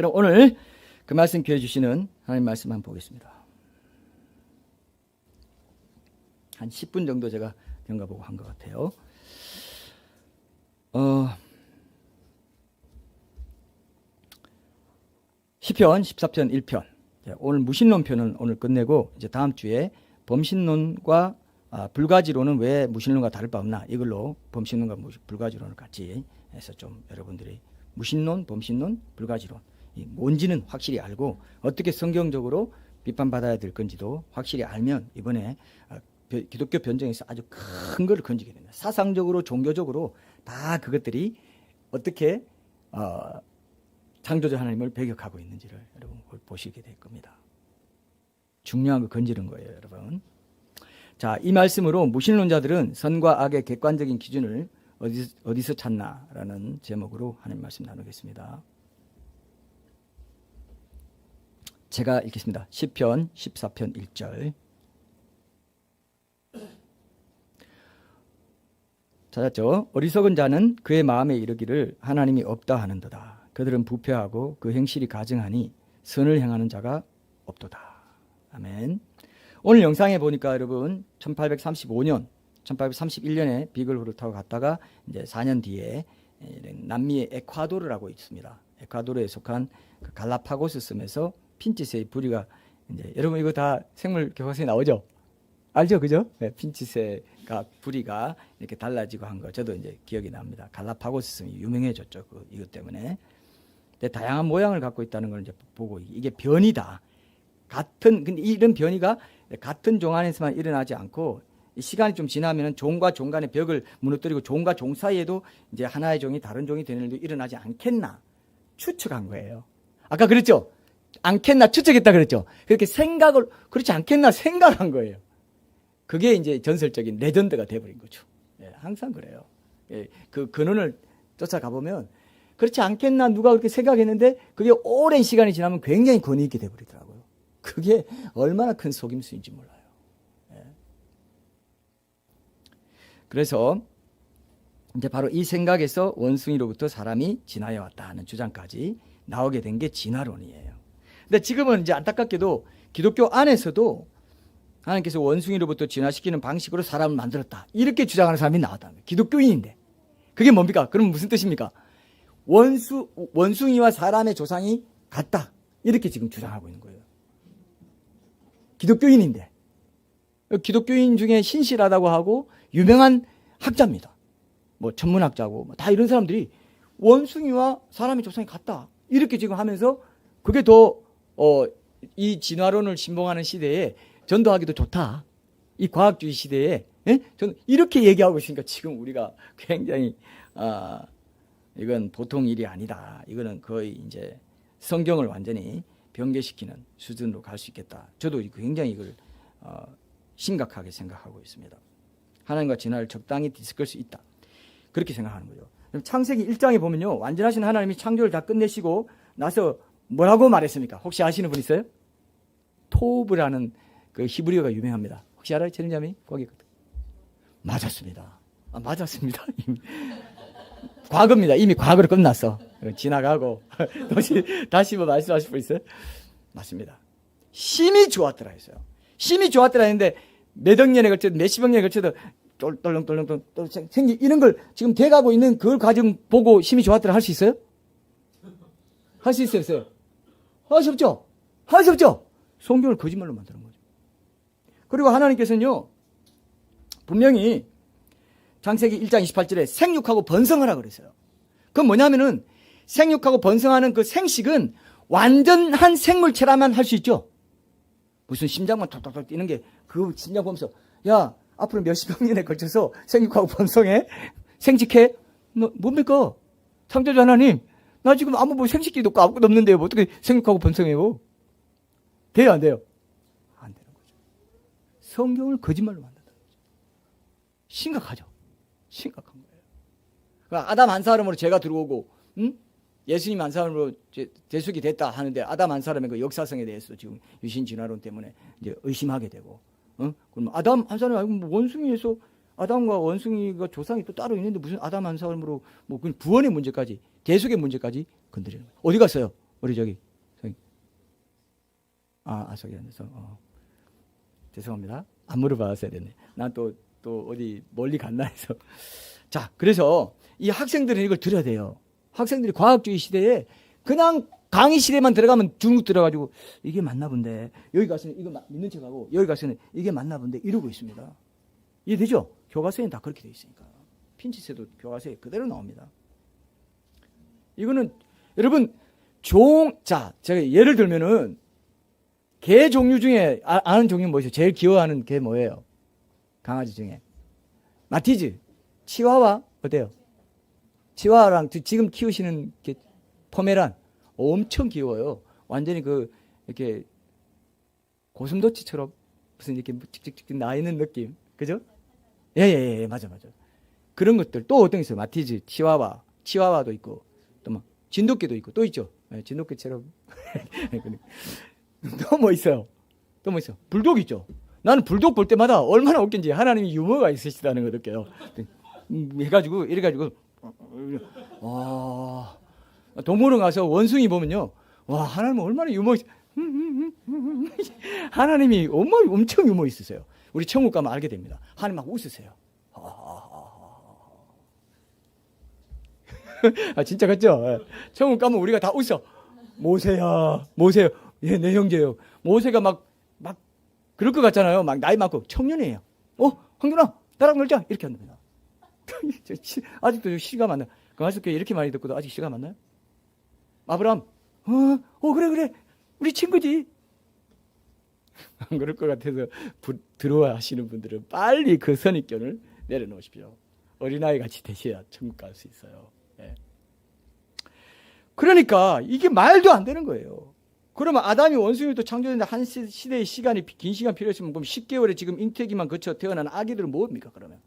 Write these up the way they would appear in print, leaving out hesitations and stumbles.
그럼 오늘 그 말씀 기회 주시는 하나님 말씀 한번 보겠습니다. 한 10분 정도 제가 경과 보고 한 것 같아요. 시편 14편 1편. 오늘 무신론 편은 오늘 끝내고 이제 다음 주에 범신론과 불가지론은 왜 무신론과 다를 바 없나, 이걸로 범신론과 불가지론을 같이 해서 좀 여러분들이 무신론, 범신론, 불가지론 뭔지는 확실히 알고 어떻게 성경적으로 비판받아야 될 건지도 확실히 알면 이번에 기독교 변정에서 아주 큰 걸 건지게 됩니다. 사상적으로 종교적으로 다 그것들이 어떻게 창조주 하나님을 배격하고 있는지를 여러분 보시게 될 겁니다. 중요한 거 건지는 거예요, 여러분. 자, 이 말씀으로 무신론자들은 선과 악의 객관적인 기준을 어디서 찾나라는 제목으로 하나님 말씀 나누겠습니다. 제가 읽겠습니다. 시편 14편 1절. 찾았죠? 어리석은 자는 그의 마음에 이르기를 하나님이 없다 하는도다. 그들은 부패하고 그 행실이 가증하니 선을 행하는 자가 없도다. 아멘. 오늘 영상에 보니까 여러분 1835년, 1831년에 비글호를 타고 갔다가 이제 4년 뒤에 남미의 에콰도르라고 있습니다. 에콰도르에 속한 그 갈라파고스 섬에서 핀치새의 부리가 이제 여러분 이거 다 생물 교과서에 나오죠? 알죠, 그죠? 네, 핀치새가 부리가 이렇게 달라지고 한 거 저도 이제 기억이 납니다. 갈라파고스 섬이 유명해졌죠, 이것 때문에. 다양한 모양을 갖고 있다는 걸 이제 보고 이게 변이다. 근데 이런 변이가 같은 종 안에서만 일어나지 않고 시간이 좀 지나면은 종과 종 간의 벽을 무너뜨리고 종과 종 사이에도 이제 하나의 종이 다른 종이 되는 일도 일어나지 않겠나 추측한 거예요. 아까 그랬죠? 않겠나 추측했다 그랬죠? 그렇게 그렇지 않겠나 생각한 거예요. 그게 이제 전설적인 레전드가 돼버린 거죠. 예, 항상 그래요. 예, 그 근원을 쫓아가 보면 그렇지 않겠나 누가 그렇게 생각했는데 그게 오랜 시간이 지나면 굉장히 권위 있게 돼버리더라고요. 그게 얼마나 큰 속임수인지 몰라요. 예. 그래서 이제 바로 이 생각에서 원숭이로부터 사람이 진화해 왔다 하는 주장까지 나오게 된 게 진화론이에요. 근데 지금은 이제 안타깝게도 기독교 안에서도 하나님께서 원숭이로부터 진화시키는 방식으로 사람을 만들었다, 이렇게 주장하는 사람이 나왔다는 거예요. 기독교인인데. 그게 뭡니까? 그럼 무슨 뜻입니까? 원숭이와 사람의 조상이 같다, 이렇게 지금 주장하고 있는 거예요. 기독교인인데. 기독교인 중에 신실하다고 하고 유명한 학자입니다. 뭐 천문학자고 다 이런 사람들이 원숭이와 사람의 조상이 같다, 이렇게 지금 하면서 그게 더 이 진화론을 신봉하는 시대에 전도하기도 좋다, 이 과학주의 시대에. 저는 이렇게 얘기하고 있으니까 지금 우리가 굉장히 이건 보통 일이 아니다. 이거는 거의 이제 성경을 완전히 변개시키는 수준으로 갈 수 있겠다. 저도 굉장히 이걸 심각하게 생각하고 있습니다. 하나님과 진화를 적당히 뒤섞을 수 있다, 그렇게 생각하는 거죠. 창세기 1장에 보면요, 완전하신 하나님이 창조를 다 끝내시고 나서 뭐라고 말했습니까? 혹시 아시는 분 있어요? 토브라는 그 히브리어가 유명합니다. 혹시 알아요, 천인자매? 거기 맞았습니다. 맞았습니다. 과거입니다. 이미 과거로 끝났어. 지나가고 다시 뭐 말씀하실 분 있어요? 맞습니다. 심히 좋았더라 했어요. 심히 좋았더라 했는데 몇억 년에 걸쳐도 몇십억 년에 걸쳐도 똘똘똘똘 생기 이런 걸 지금 돼가고 있는 그걸 과정 보고 심히 좋았더라 할 수 있어요? 할 수 있어요, 없어요? 할 수 없죠? 할 수 없죠? 성경을 거짓말로 만드는 거죠. 그리고 하나님께서는요, 분명히 창세기 1장 28절에 생육하고 번성하라 그랬어요. 그건 뭐냐면은 생육하고 번성하는 그 생식은 완전한 생물체라만 할 수 있죠. 무슨 심장만 톡톡톡 뛰는 게 그 심장 보면서 야, 앞으로 몇십억 년에 걸쳐서 생육하고 번성해? 생식해? 뭡니까? 창조주 하나님, 나 지금 아무 뭐 생식기도 없고 아무것도 없는데요. 뭐 어떻게 생육하고 번성해요? 돼요, 안 돼요? 안 되는 거죠. 성경을 거짓말로 만든다는 거죠. 심각하죠. 심각한 거예요. 그러니까 아담 한 사람으로 죄가 들어오고, 예수님 한 사람으로 대속이 됐다 하는데 아담 한 사람의 그 역사성에 대해서 지금 유신 진화론 때문에 이제 의심하게 되고, 그럼 아담 한 사람이 아니고 뭐 원숭이에서 아담과 원숭이가 조상이 또 따로 있는데 무슨 아담 한 사람으로 뭐 그 구원의 문제까지, 대속의 문제까지 건드리는 거예요. 어디 갔어요? 우리 저기 저기 앉아서 죄송합니다. 안 물어봤어야 됐네. 난 또 어디 멀리 갔나 해서. 자, 그래서 이 학생들은 이걸 들어야 돼요. 학생들이 과학주의 시대에 그냥 강의 시대만 들어가면 중국 들어가지고 이게 맞나 본데, 여기 가서는 이거 믿는 척하고 여기 가서는 이게 맞나 본데 이러고 있습니다. 이해되죠? 교과서에는 다 그렇게 돼 있으니까. 핀치세도 교과서에 그대로 나옵니다. 이거는 여러분 제가 예를 들면은 개 종류 중에 아는 종류 뭐죠? 제일 귀여워하는 개 뭐예요? 강아지 중에 마티즈, 치와와 어때요? 치와와랑 지금 키우시는 게 포메란 엄청 귀여워요. 완전히 이렇게 고슴도치처럼 무슨 이렇게 찍찍찍 나 있는 느낌, 그죠? 예, 맞아. 그런 것들 또 어떤 게 있어요? 마티즈, 치와와도 있고 또 막 진돗개도 있고 또 있죠. 네, 진돗개처럼. 또 뭐 있어요? 불독 있죠. 나는 불독 볼 때마다 얼마나 웃긴지 하나님이 유머가 있으시다는 걸 느껴요. 이래가지고 동물원 가서 원숭이 보면요, 와, 하나님은 얼마나 유머 하나님이 엄청 유머 있으세요. 우리 천국 가면 알게 됩니다. 하나님 막 웃으세요. 진짜 같죠? 천국 가면 우리가 다 웃어. 모세야, 예, 내 형제요. 모세가 막 그럴 것 같잖아요. 막 나이 많고 청년이에요. 황준아, 나랑 놀자 이렇게 한답니다. 아직도 실감 안 나. 강하숙교 이렇게 많이 듣고도 아직 실감 안 나요? 아브라함, 그래, 우리 친구지. 안 그럴 것 같아서 들어와 하시는 분들은 빨리 그 선입견을 내려놓으십시오. 어린아이 같이 되셔야 천국 갈 수 있어요. 예. 그러니까 이게 말도 안 되는 거예요. 그러면 아담이 원숭이부터 창조되는데 한 시대의 시간이 긴 시간 필요했으면 그럼 10개월에 지금 잉태기만 거쳐 태어난 아기들은 뭡니까 그러면?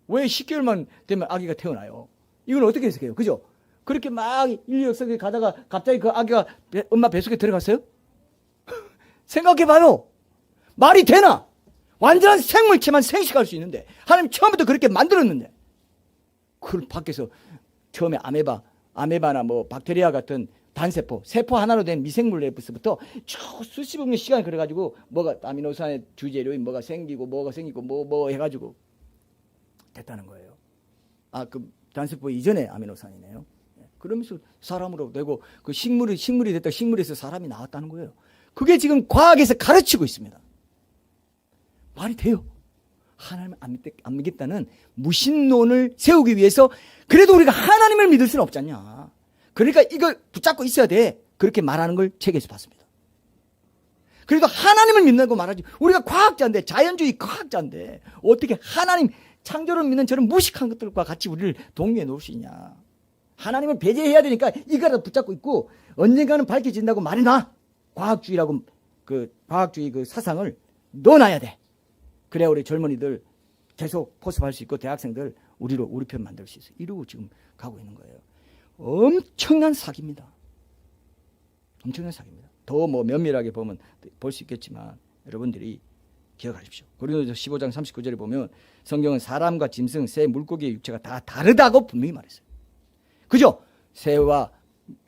왜 10개월만 되면 아기가 태어나요? 이건 어떻게 해석해요? 그죠? 그렇게 막 인류 역사에 가다가 갑자기 그 아기가 엄마 뱃속에 들어갔어요? 생각해봐요. 말이 되나? 완전한 생물체만 생식할 수 있는데 하나님 처음부터 그렇게 만들었는데 그걸 밖에서 처음에 아메바나 뭐 박테리아 같은 단세포, 세포 하나로 된 미생물 내부서부터 쭉 수십억 년 시간이 걸어가지고 뭐가 아미노산의 주재료인 뭐가 생기고 뭐 해가지고 됐다는 거예요. 그 단세포 이전에 아미노산이네요. 그러면서 사람으로 되고 그 식물이 됐다, 식물에서 사람이 나왔다는 거예요. 그게 지금 과학에서 가르치고 있습니다. 말이 돼요. 하나님을 안 믿겠다는 무신론을 세우기 위해서 그래도 우리가 하나님을 믿을 수는 없잖냐. 그러니까 이걸 붙잡고 있어야 돼. 그렇게 말하는 걸 책에서 봤습니다. 그래도 하나님을 믿는다고 말하지. 우리가 과학자인데, 자연주의 과학자인데 어떻게 하나님 창조를 믿는 저런 무식한 것들과 같이 우리를 동요해 놓을 수 있냐. 하나님을 배제해야 되니까 이거라도 붙잡고 있고 언젠가는 밝혀진다고 말해놔. 과학주의라고 과학주의 그 사상을 넣어놔야 돼. 그래야 우리 젊은이들 계속 포섭할 수 있고 대학생들 우리 편 만들 수 있어요. 이러고 지금 가고 있는 거예요. 엄청난 사기입니다. 엄청난 사기입니다. 더 뭐 면밀하게 보면 볼 수 있겠지만 여러분들이 기억하십시오. 고린도서 15장 39절에 보면 성경은 사람과 짐승, 새, 물고기의 육체가 다 다르다고 분명히 말했어요. 그죠? 새와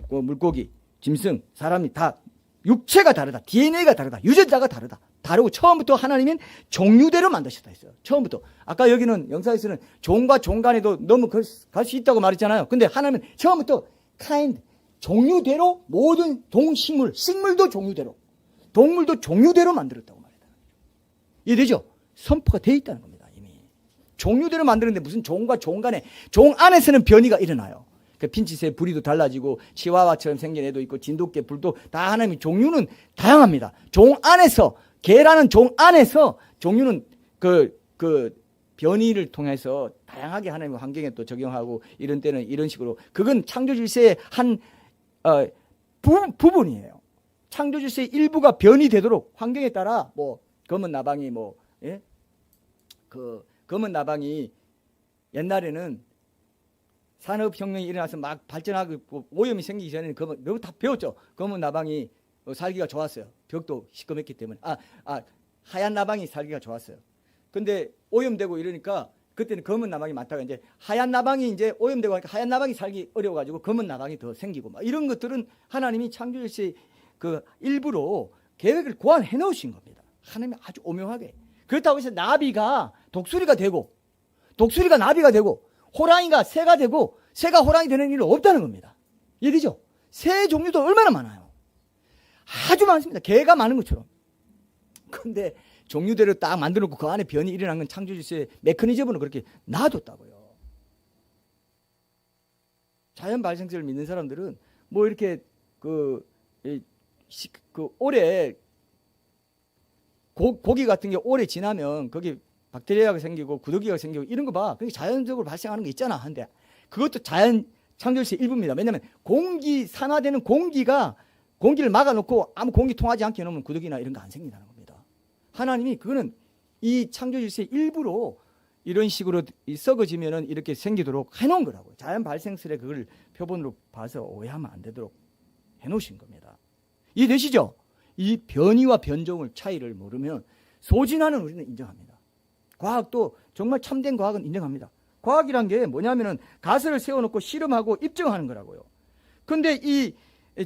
물고기, 짐승, 사람이 다 육체가 다르다. DNA가 다르다. 유전자가 다르다. 다르고 처음부터 하나님은 종류대로 만드셨다 했어요. 처음부터. 아까 여기는 영사에서는 종과 종 간에도 너무 갈 수 있다고 말했잖아요. 근데 하나님은 처음부터 종류대로 모든 식물도 종류대로, 동물도 종류대로 만들었다고 말했다. 이해되죠? 선포가 돼 있다는 겁니다. 이미. 종류대로 만드는데 무슨 종과 종 간에, 종 안에서는 변이가 일어나요. 그 핀치새 부리도 달라지고 치와와처럼 생긴 애도 있고 진돗개, 불도 다 하나님이 종류는 다양합니다. 종 안에서, 개라는 종 안에서 종류는 변이를 통해서 다양하게 하나님의 환경에 또 적용하고 이런 때는 이런 식으로 그건 창조질서의 한 부분이에요. 창조질서의 일부가 변이되도록 환경에 따라 뭐 검은 나방이 검은 나방이 옛날에는 산업혁명이 일어나서 막 발전하고 오염이 생기기 전에는 너무 다 배웠죠. 검은 나방이 살기가 좋았어요. 벽도 시꺼맸기 때문에. 하얀 나방이 살기가 좋았어요. 근데 오염되고 이러니까 그때는 검은 나방이 많다가 이제 하얀 나방이 이제 오염되고 하니까 하얀 나방이 살기 어려워가지고 검은 나방이 더 생기고 막 이런 것들은 하나님이 창조주시의 그 일부로 계획을 고안해 놓으신 겁니다. 하나님이 아주 오묘하게. 그렇다고 해서 나비가 독수리가 되고 독수리가 나비가 되고 호랑이가 새가 되고 새가 호랑이 되는 일은 없다는 겁니다. 얘기죠? 새 종류도 얼마나 많아요. 아주 많습니다. 개가 많은 것처럼. 근데 종류대로 딱 만들어놓고 그 안에 변이 일어난 건 창조주의 메커니즘으로 그렇게 놔뒀다고요. 자연 발생설을 믿는 사람들은 뭐 이렇게 오래 고기 같은 게 오래 지나면 거기 박테리아가 생기고 구더기가 생기고 이런 거 봐. 그게 자연적으로 발생하는 거 있잖아. 한데 그것도 자연 창조주의 일부입니다. 왜냐하면 산화되는 공기를 막아놓고 아무 공기 통하지 않게 해놓으면 구더기나 이런 거 안 생긴다는 겁니다. 하나님이 그거는 이 창조주의 일부로 이런 식으로 썩어지면은 이렇게 생기도록 해놓은 거라고요. 자연 발생설에 그걸 표본으로 봐서 오해하면 안 되도록 해놓으신 겁니다. 이해되시죠? 이 변이와 변종을 차이를 모르면 소진하는 우리는 인정합니다. 과학도 정말 참된 과학은 인정합니다. 과학이란 게 뭐냐면은 가설을 세워놓고 실험하고 입증하는 거라고요. 근데 이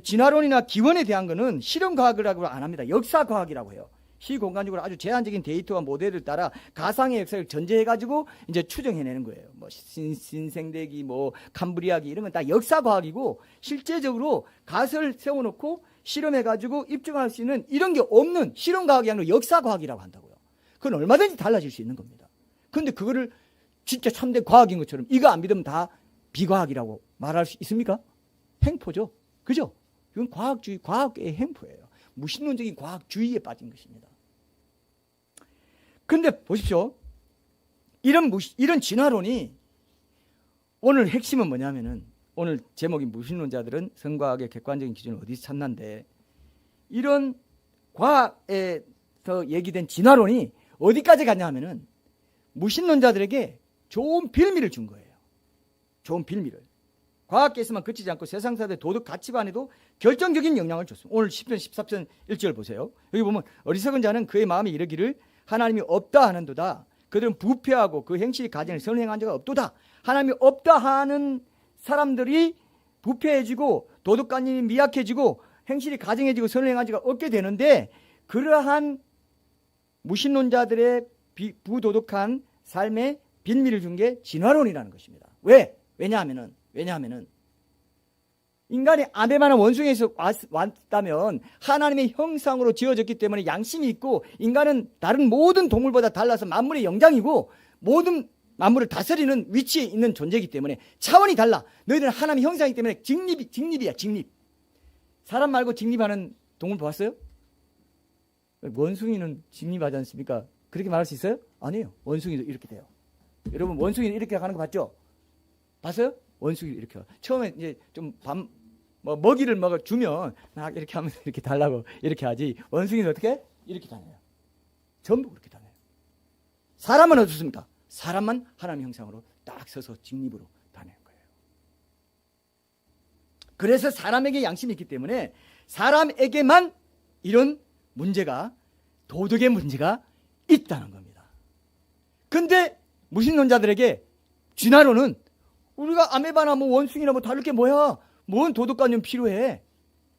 진화론이나 기원에 대한 거는 실험과학이라고 안 합니다. 역사과학이라고 해요. 시공간적으로 아주 제한적인 데이터와 모델을 따라 가상의 역사를 전제해가지고 이제 추정해내는 거예요. 뭐 신생대기, 뭐 캄브리아기 이런 건 다 역사과학이고 실제적으로 가설을 세워놓고 실험해가지고 입증할 수 있는 이런 게 없는 실험과학이 아니라 역사과학이라고 한다고요. 그건 얼마든지 달라질 수 있는 겁니다. 그런데 그거를 진짜 참된 과학인 것처럼 이거 안 믿으면 다 비과학이라고 말할 수 있습니까? 횡포죠. 그죠? 이건 과학주의, 과학의 횡포예요. 무신론적인 과학주의에 빠진 것입니다. 근데 보십시오. 이런 진화론이 오늘 핵심은 뭐냐면은 오늘 제목이 무신론자들은 성과학의 객관적인 기준을 어디서 찾는데 이런 과학에서 얘기된 진화론이 어디까지 갔냐면은 무신론자들에게 좋은 빌미를 준 거예요. 좋은 빌미를. 과학계에서만 그치지 않고 세상사의 도덕 가치관에도 결정적인 영향을 줬습니다. 오늘 10편 14편 1절 보세요. 여기 보면 어리석은 자는 그의 마음에 이르기를 하나님이 없다 하는도다. 그들은 부패하고 그 행실이 가진을 선행한 자가 없도다. 하나님이 없다 하는 사람들이 부패해지고 도덕관념이 미약해지고 행실이 가증해지고 선행한 자가 없게 되는데 그러한 무신론자들의 부도덕한 삶에 빌미를 준 게 진화론이라는 것입니다. 왜냐하면은 인간이 아메바나 원숭이에서 왔다면 하나님의 형상으로 지어졌기 때문에 양심이 있고 인간은 다른 모든 동물보다 달라서 만물의 영장이고 모든 만물을 다스리는 위치에 있는 존재이기 때문에 차원이 달라. 너희들은 하나님의 형상이기 때문에 직립이야. 직립. 사람 말고 직립하는 동물 봤어요? 원숭이는 직립하지 않습니까? 그렇게 말할 수 있어요? 아니에요. 원숭이도 이렇게 돼요. 여러분 원숭이는 이렇게 가는 거 봤죠? 봤어요? 원숭이 이렇게. 처음에 이제 좀 먹이를 주면 막 이렇게 하면서 이렇게 달라고 이렇게 하지. 원숭이는 어떻게? 이렇게 다녀요. 전부 그렇게 다녀요. 사람은 어떻습니까? 사람만 하나님 형상으로 딱 서서 직립으로 다니는 거예요. 그래서 사람에게 양심이 있기 때문에 사람에게만 이런 문제가 도덕의 문제가 있다는 겁니다. 근데 무신론자들에게 진화론은 우리가 아메바나 뭐 원숭이나 뭐 다를 게 뭐야? 뭔 도덕관념 필요해?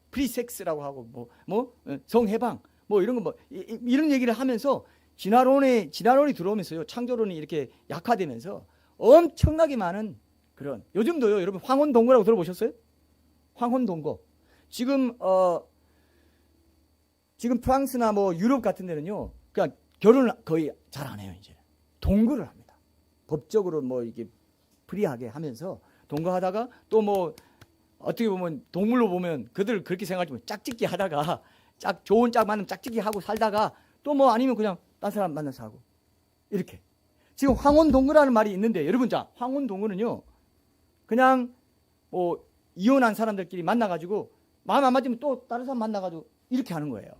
프리섹스라고 하고 성해방 뭐 이런 거 이런 얘기를 하면서 진화론이 들어오면서요. 창조론이 이렇게 약화되면서 엄청나게 많은 그런 요즘도요. 여러분 황혼동거라고 들어보셨어요? 황혼동거. 지금 프랑스나 뭐 유럽 같은 데는요. 그냥 결혼을 거의 잘 안 해요. 이제 동거를 합니다. 법적으로 뭐 이게 프리하게 하면서 동거하다가 또 뭐 어떻게 보면 동물로 보면 그들 그렇게 생각하지만 짝짓기 하다가 좋은 짝 만나면 짝짓기 하고 살다가 또 뭐 아니면 그냥 딴 사람 만나서 하고 이렇게. 지금 황혼동거라는 말이 있는데 여러분 자 황혼동거는요 그냥 뭐 이혼한 사람들끼리 만나가지고 마음 안 맞으면 또 다른 사람 만나가지고 이렇게 하는 거예요.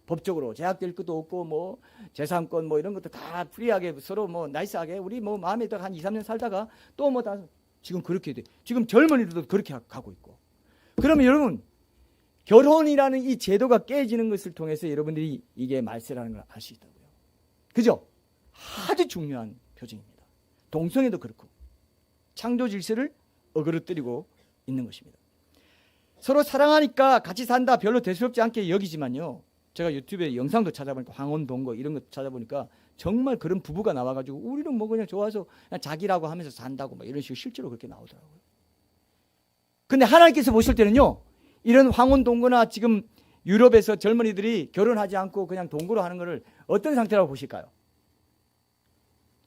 법적으로 제약될 것도 없고 뭐 재산권 뭐 이런 것도 다 프리하게 서로 뭐 나이스하게 우리 뭐 마음에 한 2, 3년 살다가 또 뭐 다 지금 그렇게 돼. 지금 젊은이들도 그렇게 가고 있고. 그러면 여러분 결혼이라는 이 제도가 깨지는 것을 통해서 여러분들이 이게 말세라는 걸 알 수 있다고요. 그죠? 아주 중요한 표징입니다. 동성애도 그렇고 창조 질서를 어그러뜨리고 있는 것입니다. 서로 사랑하니까 같이 산다 별로 대수롭지 않게 여기지만요, 제가 유튜브에 영상도 찾아보니까 황혼동거 이런 거 찾아보니까 정말 그런 부부가 나와가지고 우리는 뭐 그냥 좋아서 그냥 자기라고 하면서 산다고 막 이런 식으로 실제로 그렇게 나오더라고요. 근데 하나님께서 보실 때는요, 이런 황혼동거나 지금 유럽에서 젊은이들이 결혼하지 않고 그냥 동거로 하는 것을 어떤 상태라고 보실까요?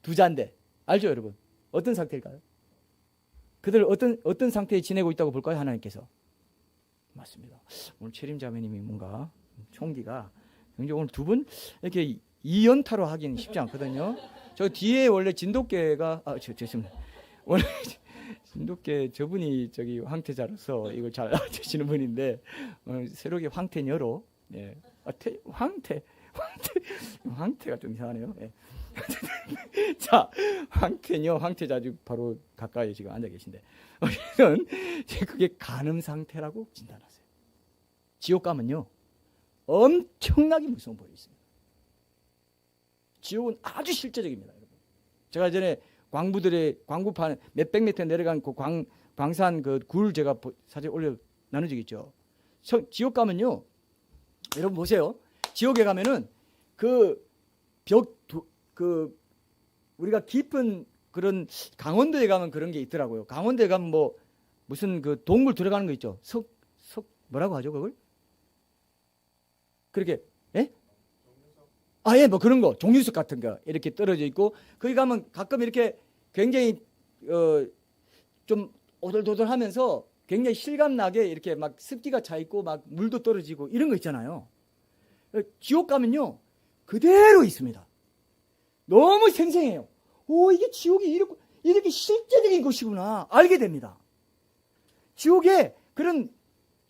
두자인데 알죠 여러분? 어떤 상태일까요? 그들 어떤 상태에 지내고 있다고 볼까요? 하나님께서. 맞습니다. 오늘 최림 자매님이 뭔가 총기가 굉장히 오늘 두 분 이렇게 이연타로 하기는 쉽지 않거든요. 저 뒤에 원래 진돗개가 죄송합니다. 원래 진돗개 저분이 저기 황태자로서 이걸 잘 아시는 분인데 새롭게 황태녀로, 예. 황태가 좀 이상하네요. 예. 자, 황태녀, 황태자 바로 가까이 지금 앉아 계신데, 우리는 그게 간음 상태라고 진단하세요. 지옥 가면요, 엄청나게 무서운 벌이 있습니다. 지옥은 아주 실제적입니다, 여러분. 제가 전에 광부판 몇백 미터 내려간 그 광산 그 굴 제가 사진 올려 나눈 적 있죠. 지옥 가면요, 여러분 보세요. 지옥에 가면은 우리가 깊은 그런 강원도에 가면 그런 게 있더라고요. 강원도에 가면 뭐 무슨 그 동물 들어가는 거 있죠. 뭐라고 하죠 그걸? 그렇게, 예? 예, 뭐 그런 거, 종류석 같은 거 이렇게 떨어져 있고, 거기 가면 가끔 이렇게 굉장히 좀 오돌도돌하면서 굉장히 실감나게 이렇게 막 습기가 차 있고 막 물도 떨어지고 이런 거 있잖아요. 지옥 가면요, 그대로 있습니다. 너무 생생해요. 이게 지옥이 이렇게 실제적인 곳이구나 알게 됩니다. 지옥에 그런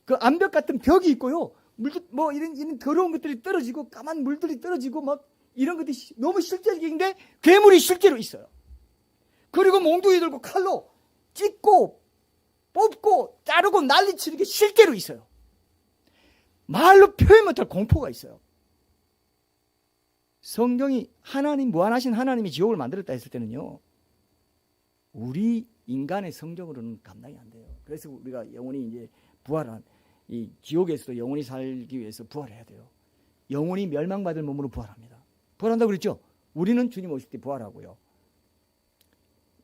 그 암벽 같은 벽이 있고요, 물도 뭐 이런 더러운 것들이 떨어지고 까만 물들이 떨어지고 막 이런 것들이 너무 실제적인데 괴물이 실제로 있어요. 그리고 몽둥이 들고 칼로 찢고 뽑고 자르고 난리치는 게 실제로 있어요. 말로 표현 못할 공포가 있어요. 성경이 무한하신 하나님이 지옥을 만들었다 했을 때는요, 우리 인간의 성정으로는 감당이 안 돼요. 그래서 우리가 영원히 이제 부활한 이 지옥에서도 영원히 살기 위해서 부활해야 돼요. 영원히 멸망받을 몸으로 부활합니다. 부활한다고 그랬죠? 우리는 주님 오실 때 부활하고요,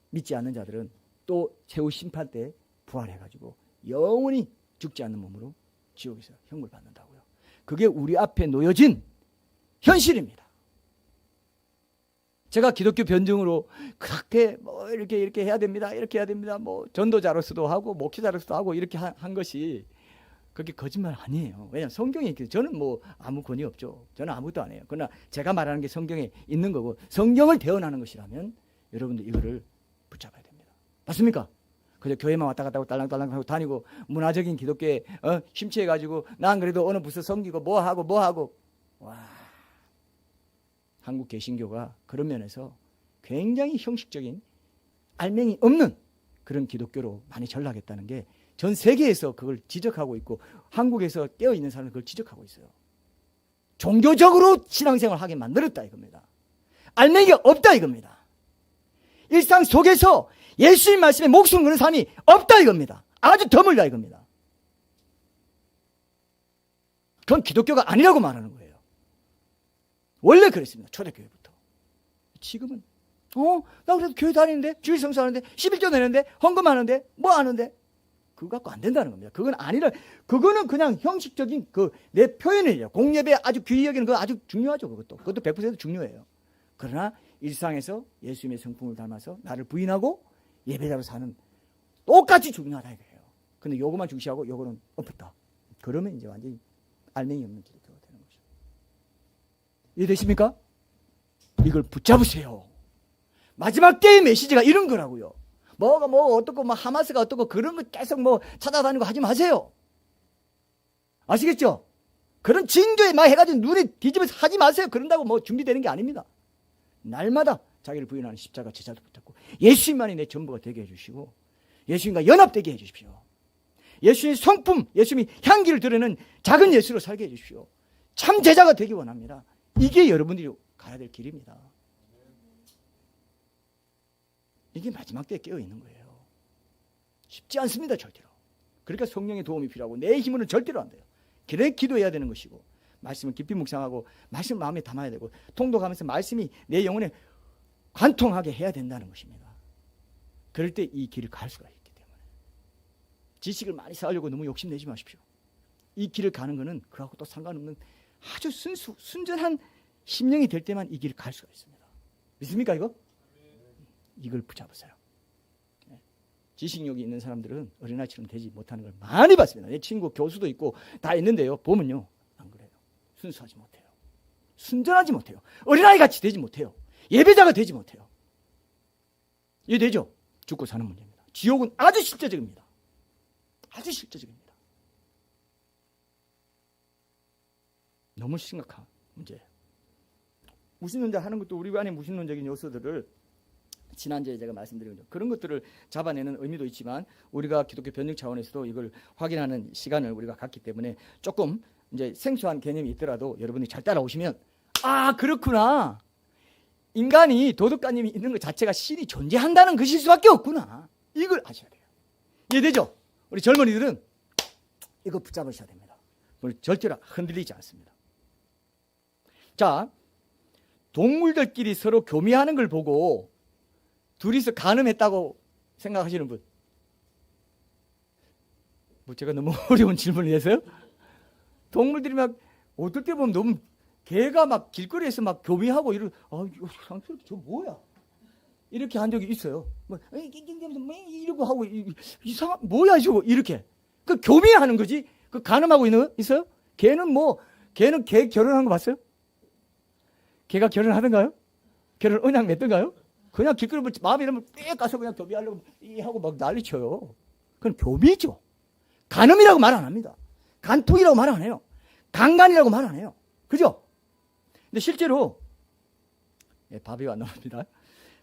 믿지 않는 자들은 또 최후 심판 때 부활해가지고 영원히 죽지 않는 몸으로 지옥에서 형벌 받는다고요. 그게 우리 앞에 놓여진 현실입니다. 제가 기독교 변증으로 그렇게 뭐 이렇게 해야 됩니다, 이렇게 해야 됩니다, 뭐 전도자로서도 하고 목회자로서도 하고 이렇게 한 것이 그게 거짓말 아니에요. 왜냐하면 성경에 있기 때문에. 저는 뭐 아무 권위 없죠. 저는 아무것도 안 해요. 그러나 제가 말하는 게 성경에 있는 거고 성경을 대언하는 것이라면 여러분들 이거를 붙잡아야 됩니다. 맞습니까? 그저 교회만 왔다 갔다 하고 딸랑딸랑 하고 다니고 문화적인 기독교에 심취해가지고 난 그래도 어느 부서 섬기고 뭐 하고 와, 한국 개신교가 그런 면에서 굉장히 형식적인 알맹이 없는 그런 기독교로 많이 전락했다는 게 전 세계에서 그걸 지적하고 있고 한국에서 깨어있는 사람은 그걸 지적하고 있어요. 종교적으로 신앙생활을 하게 만들었다 이겁니다. 알맹이가 없다 이겁니다. 일상 속에서 예수님 말씀에 목숨 거는 사람이 없다 이겁니다. 아주 드물다 이겁니다. 그건 기독교가 아니라고 말하는 거예요. 원래 그랬습니다. 초대교회부터. 지금은 나 그래도 교회 다니는데 주일 성수하는데 11조 내는데 헌금하는데 뭐 하는데 그거 갖고 안 된다는 겁니다. 그거는 그냥 형식적인 내 표현이에요. 공예배 아주 귀히 여기는 거 아주 중요하죠. 그것도 100% 중요해요. 그러나 일상에서 예수님의 성품을 닮아서 나를 부인하고 예배자로 사는 똑같이 중요하다 이거예요. 근데 요거만 중시하고 요거는 엎었다. 그러면 이제 완전히 알맹이 없는 기독교가 되는 거죠. 이해되십니까? 이걸 붙잡으세요. 마지막 때의 메시지가 이런 거라고요. 뭐가 어떻고 하마스가 어떻고 그런 거 계속 찾아다니고 하지 마세요. 아시겠죠? 그런 징조에 막 해가지고 눈에 뒤집어서 하지 마세요. 그런다고 준비되는 게 아닙니다. 날마다 자기를 부인하는 십자가 제자도 붙잡고 예수님만이 내 전부가 되게 해주시고 예수님과 연합되게 해주십시오. 예수님의 성품, 예수님의 향기를 드러내는 작은 예수로 살게 해주십시오. 참 제자가 되기 원합니다. 이게 여러분들이 가야 될 길입니다. 이게 마지막 때에 깨어 있는 거예요. 쉽지 않습니다, 절대로. 그러니까 성령의 도움이 필요하고 내 힘으로는 절대로 안 돼요. 그래 기도해야 되는 것이고 말씀을 깊이 묵상하고 말씀을 마음에 담아야 되고 통독하면서 말씀이 내 영혼에 관통하게 해야 된다는 것입니다. 그럴 때 이 길을 갈 수가 있기 때문에 지식을 많이 쌓으려고 너무 욕심내지 마십시오. 이 길을 가는 것은 그하고 또 상관없는 아주 순전한 심령이 될 때만 이 길을 갈 수가 있습니다. 믿습니까 이거? 이걸 붙잡으세요. 지식력이 있는 사람들은 어린아이처럼 되지 못하는 걸 많이 봤습니다. 내 친구 교수도 있고 다 있는데요. 보면요. 안 그래요. 순수하지 못해요. 순전하지 못해요. 어린아이같이 되지 못해요. 예배자가 되지 못해요. 이해되죠? 죽고 사는 문제입니다. 지옥은 아주 실제적입니다. 아주 실제적입니다. 너무 심각한 문제예요. 무신론자 하는 것도 우리 안에 무신론적인 요소들을 지난주에 제가 말씀드린 거죠. 그런 것들을 잡아내는 의미도 있지만 우리가 기독교 변증 차원에서도 이걸 확인하는 시간을 우리가 갖기 때문에 조금 이제 생소한 개념이 있더라도 여러분이 잘 따라오시면 아 그렇구나. 인간이 도덕관념이 있는 것 자체가 신이 존재한다는 것일 수밖에 없구나. 이걸 아셔야 돼요. 이해되죠? 우리 젊은이들은 이거 붙잡으셔야 됩니다. 우리 절대로 흔들리지 않습니다. 자, 동물들끼리 서로 교미하는 걸 보고 둘이서 간음했다고 생각하시는 분? 뭐 제가 너무 어려운 질문을 해서요? 동물들이 막 어떨 때 보면 너무 개가 막 길거리에서 막 교미하고 이러 이거 상스럽게 저 뭐야? 이렇게 한 적이 있어요. 뭐 이러고 하고 이상한 뭐야 저거 이렇게 그 교미하는 거지. 그 간음하고 있는 거 있어요? 걔는 개 결혼한 거 봤어요? 걔가 결혼하던가요? 결혼 언약 맺던가요? 그냥 길거리 마음이 이러면 빽 가서 그냥 교미하려고 하고 막 난리쳐요. 그건 교미죠. 간음이라고 말 안 합니다. 간통이라고 말 안 해요. 강간이라고 말 안 해요. 그죠? 근데 실제로 밥이 안 나옵니다.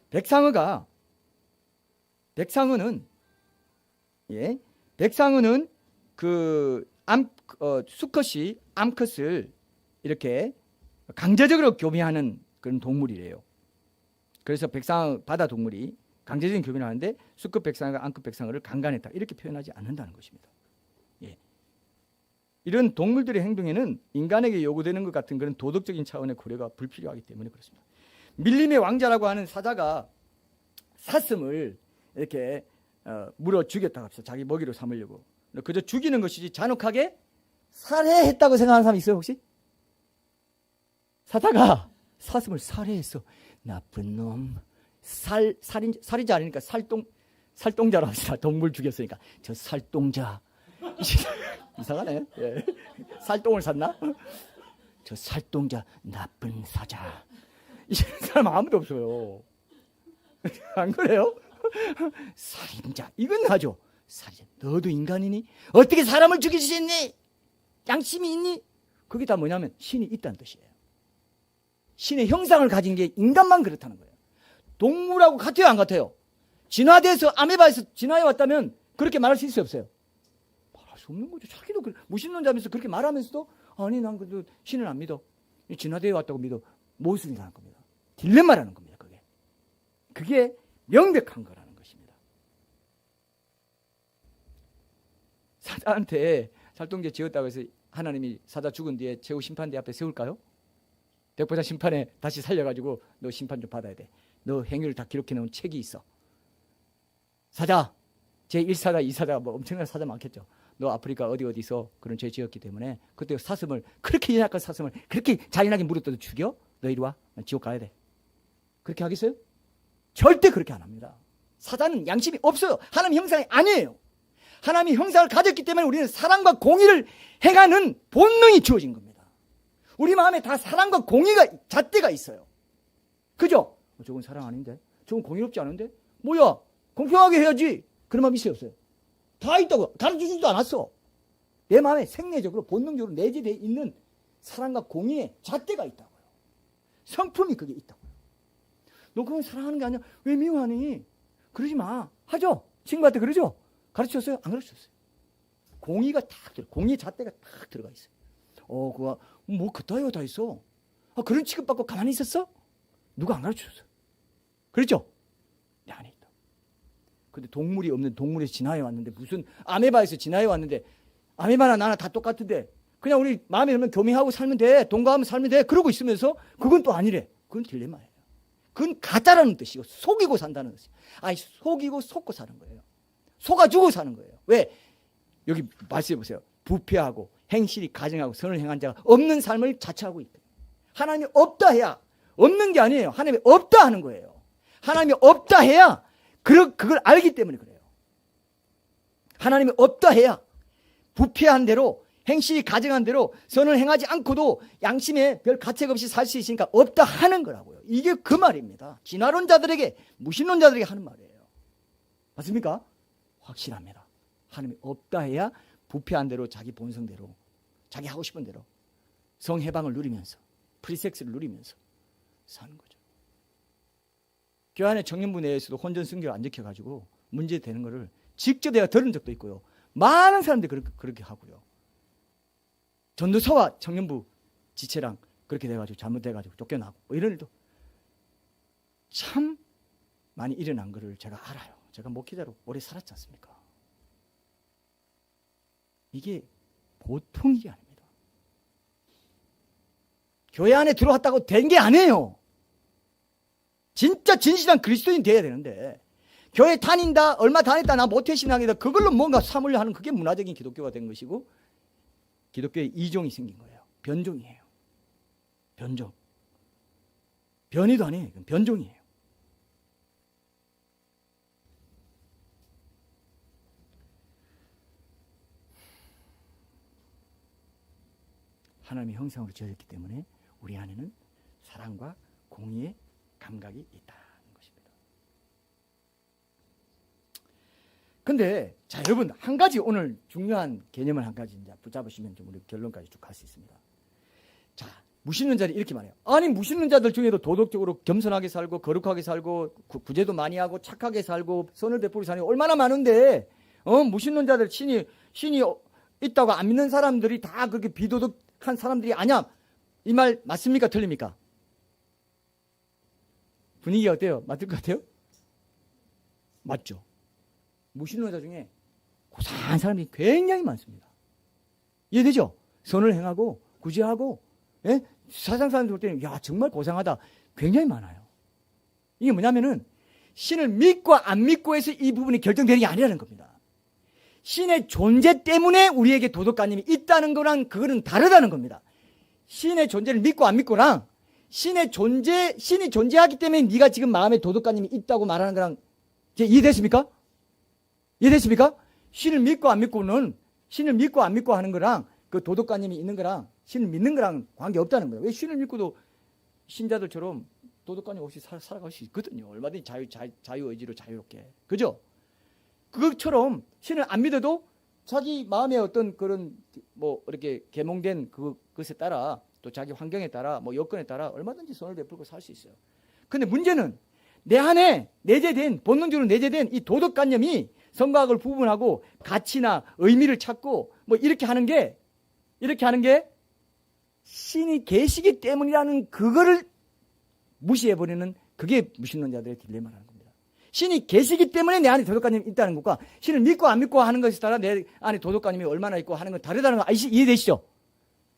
백상어는 수컷이 암컷을 이렇게 강제적으로 교미하는 그런 동물이래요. 그래서 백상어 바다 동물이 강제적인 교미를 하는데 수컷 백상어가 암컷 백상어를 강간했다 이렇게 표현하지 않는다는 것입니다. 예. 이런 동물들의 행동에는 인간에게 요구되는 것 같은 그런 도덕적인 차원의 고려가 불필요하기 때문에 그렇습니다. 밀림의 왕자라고 하는 사자가 사슴을 이렇게 물어 죽였다고 합시다. 자기 먹이로 삼으려고. 그저 죽이는 것이지 잔혹하게 살해했다고 생각하는 사람 있어요 혹시? 사자가 사슴을 살해했어. 나쁜 놈. 살인자 아니니까 살동자로 합시다. 동물 죽였으니까. 저 살동자. 이상하네. 예. 살똥을 샀나? 저 살동자 나쁜 사자. 이런 사람 아무도 없어요. 안 그래요? 살인자. 이건 하죠. 살인자. 너도 인간이니? 어떻게 사람을 죽일 수 있니? 양심이 있니? 그게 다 뭐냐면 신이 있다는 뜻이에요. 신의 형상을 가진 게 인간만 그렇다는 거예요. 동물하고 같아요, 안 같아요? 진화돼서 아메바에서 진화해 왔다면 그렇게 말할 수 있어요, 없어요? 말할 수 없는 거죠. 자기도 무신론자면서 그렇게 말하면서도 아니 난 그래도 신을 안 믿어. 진화되어 왔다고 믿어. 무엇을 생각할 겁니다. 딜레마라는 겁니다. 그게 명백한 거라는 것입니다. 사자한테 살동제 지었다고 해서 하나님이 사자 죽은 뒤에 최후 심판대 앞에 세울까요? 백보자 심판에 다시 살려가지고 너 심판 좀 받아야 돼. 너 행위를 다 기록해 놓은 책이 있어. 사자 제1사자 2사자 뭐 엄청난 사자 많겠죠. 너 아프리카 어디서 그런 죄 지었기 때문에 그때 사슴을 그렇게 연약한 사슴을 그렇게 잔인하게 물었더니 죽여? 너 이리 와. 난 지옥 가야 돼. 그렇게 하겠어요? 절대 그렇게 안 합니다. 사자는 양심이 없어요. 하나님 형상이 아니에요. 하나님의 형상을 가졌기 때문에 우리는 사랑과 공의를 행하는 본능이 주어진 겁니다. 우리 마음에 다 사랑과 공의가 잣대가 있어요. 그죠? 저건 사랑 아닌데? 저건 공의롭지 않은데? 뭐야? 공평하게 해야지. 그런 마음이 있어요, 없어요? 다 있다고. 가르쳐주지도 않았어. 내 마음에 생리적으로 본능적으로 내재되어 있는 사랑과 공의의 잣대가 있다고요. 성품이 그게 있다고요. 너 그건 사랑하는 게 아니야. 왜 미워하니? 그러지 마. 하죠? 친구한테 그러죠? 가르쳤어요? 안 가르쳤어요? 공의가 딱 공의의 잣대가 딱 들어가 있어요. 그거 뭐 그따위가 다 있어. 그런 취급받고 가만히 있었어? 누가 안 가르쳐줬어? 그렇죠? 내 안에 있다. 근데 동물이 없는 동물에서 진화해 왔는데 무슨 아메바에서 진화해 왔는데 아메바나 나나 다 똑같은데 그냥 우리 마음에 들면 교미하고 살면 돼. 동거하면 살면 돼. 그러고 있으면서 그건 또 아니래. 그건 딜레마예요. 그건 가짜라는 뜻이고 속이고 산다는 뜻이에요. 아니 속이고 속고 사는 거예요. 속아주고 사는 거예요. 왜? 여기 말씀해 보세요. 부패하고 행실이 가증하고 선을 행한 자가 없는 삶을 자처하고 있다. 하나님이 없다 해야 없는 게 아니에요. 하나님이 없다 하는 거예요. 하나님이 없다 해야 그걸 알기 때문에 그래요. 하나님이 없다 해야 부패한 대로 행실이 가증한 대로 선을 행하지 않고도 양심에 별 가책 없이 살 수 있으니까 없다 하는 거라고요. 이게 그 말입니다. 진화론자들에게 무신론자들에게 하는 말이에요. 맞습니까? 확실합니다. 하나님이 없다 해야 부패한 대로 자기 본성대로 자기 하고 싶은 대로 성해방을 누리면서 프리섹스를 누리면서 사는 거죠. 교회 안에 청년부 내에서도 혼전 순교를 안 지켜가지고 문제되는 거를 직접 내가 들은 적도 있고요. 많은 사람들이 그렇게 하고요. 전도사와 청년부 지체랑 그렇게 돼가지고 잘못돼가지고 쫓겨나고 뭐 이런 일도 참 많이 일어난 거를 제가 알아요. 제가 목회자로 오래 살았지 않습니까? 이게 보통 일이 아닙니다. 교회 안에 들어왔다고 된 게 아니에요. 진짜 진실한 그리스도인 돼야 되는데 교회 다닌다, 얼마 다녔다, 나 모태신앙이다 그걸로 뭔가 삼으려 하는 그게 문화적인 기독교가 된 것이고 기독교의 이종이 생긴 거예요. 변종이에요. 변종. 변이도 아니에요. 변종이에요. 하나님의 형상으로 지어졌기 때문에 우리 안에는 사랑과 공의의 감각이 있다는 것입니다. 근데 자 여러분 한 가지 오늘 중요한 개념을 한 가지 이제 붙잡으시면 좀 우리 결론까지 쭉 갈 수 있습니다. 자 무신론자들이 이렇게 말해요. 아니 무신론자들 중에도 도덕적으로 겸손하게 살고 거룩하게 살고 구제도 많이 하고 착하게 살고 선을 베풀고 사는 게 얼마나 많은데 무신론자들 신이 있다고 안 믿는 사람들이 다 그렇게 비도덕한 사람들이 아니야. 이 말 맞습니까? 틀립니까? 분위기가 어때요? 맞을 것 같아요? 맞죠? 무신론자 중에 고상한 사람이 굉장히 많습니다. 이해되죠? 선을 행하고 구제하고 예? 세상 사람들 볼 때는 야 정말 고상하다 굉장히 많아요. 이게 뭐냐면은 신을 믿고 안 믿고 해서 이 부분이 결정되는 게 아니라는 겁니다. 신의 존재 때문에 우리에게 도덕관념이 있다는 거랑 그거는 다르다는 겁니다. 신의 존재를 믿고 안 믿고랑 신이 존재하기 때문에 네가 지금 마음에 도덕관념이 있다고 말하는 거랑 이해됐습니까? 이해됐습니까? 신을 믿고 안 믿고는 신을 믿고 안 믿고 하는 거랑 그 도덕관념이 있는 거랑 신을 믿는 거랑 관계없다는 거예요. 왜 신을 믿고도 신자들처럼 도덕관념 없이 살아갈 수 있거든요. 얼마든지 자유의지로 자유롭게. 그죠? 그것처럼 신을 안 믿어도 자기 마음의 어떤 그런 뭐 이렇게 계몽된 그것에 따라 또 자기 환경에 따라 뭐 여건에 따라 얼마든지 선을 베풀고 살 수 있어요. 근데 문제는 내 안에 내재된 본능적으로 내재된 이 도덕관념이 선과악을 구분하고 가치나 의미를 찾고 뭐 이렇게 하는 게 신이 계시기 때문이라는 그거를 무시해버리는 그게 무신론자들의 딜레마라는 겁니다. 신이 계시기 때문에 내 안에 도덕관념이 있다는 것과 신을 믿고 안 믿고 하는 것에 따라 내 안에 도덕관념이 얼마나 있고 하는 건 다르다는 거 이해되시죠?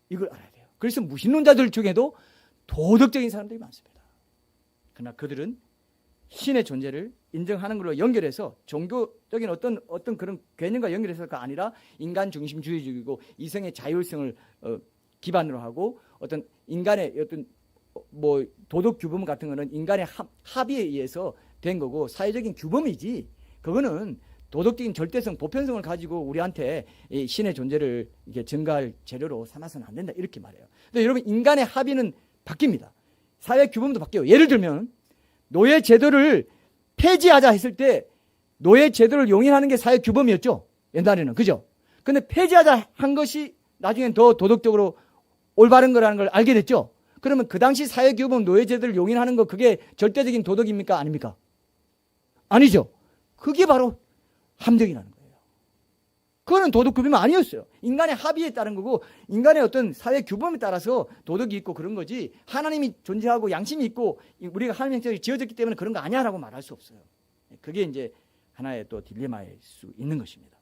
이걸 알아야 돼요. 그래서 무신론자들 중에도 도덕적인 사람들이 많습니다. 그러나 그들은 신의 존재를 인정하는 걸로 연결해서 종교적인 어떤 그런 개념과 연결해서가 아니라 인간 중심주의적이고 이성의 자율성을 기반으로 하고 어떤 인간의 어떤 뭐 도덕 규범 같은 거는 인간의 합의에 의해서 된 거고 사회적인 규범이지 그거는 도덕적인 절대성, 보편성을 가지고 우리한테 이 신의 존재를 이게 증가할 재료로 삼아서는 안 된다 이렇게 말해요. 근데 여러분 인간의 합의는 바뀝니다. 사회 규범도 바뀌어요. 예를 들면 노예 제도를 폐지하자 했을 때 노예 제도를 용인하는 게 사회 규범이었죠. 옛날에는 그죠? 근데 폐지하자 한 것이 나중엔 더 도덕적으로 올바른 거라는 걸 알게 됐죠. 그러면 그 당시 사회 규범 노예 제도를 용인하는 거 그게 절대적인 도덕입니까? 아닙니까? 아니죠. 그게 바로 함정이라는 거예요. 그거는 도덕 규범이 아니었어요. 인간의 합의에 따른 거고 인간의 어떤 사회 규범에 따라서 도덕이 있고 그런 거지 하나님이 존재하고 양심이 있고 우리가 하나님 형상이 지어졌기 때문에 그런 거 아니야라고 말할 수 없어요. 그게 이제 하나의 또 딜레마일 수 있는 것입니다.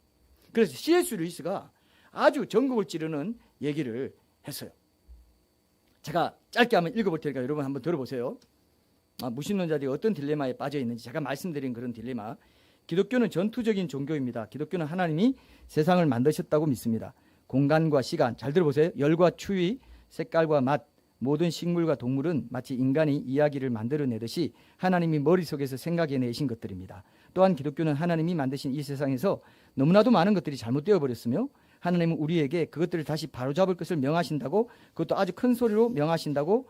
그래서 C.S. 루이스가 아주 전국을 찌르는 얘기를 했어요. 제가 짧게 한번 읽어볼 테니까 여러분 한번 들어보세요. 무신론자들이 어떤 딜레마에 빠져 있는지 제가 말씀드린 그런 딜레마. 기독교는 전투적인 종교입니다. 기독교는 하나님이 세상을 만드셨다고 믿습니다. 공간과 시간, 잘 들어보세요. 열과 추위, 색깔과 맛, 모든 식물과 동물은 마치 인간이 이야기를 만들어내듯이 하나님이 머릿속에서 생각해내신 것들입니다. 또한 기독교는 하나님이 만드신 이 세상에서 너무나도 많은 것들이 잘못되어 버렸으며 하나님은 우리에게 그것들을 다시 바로잡을 것을 명하신다고, 그것도 아주 큰 소리로 명하신다고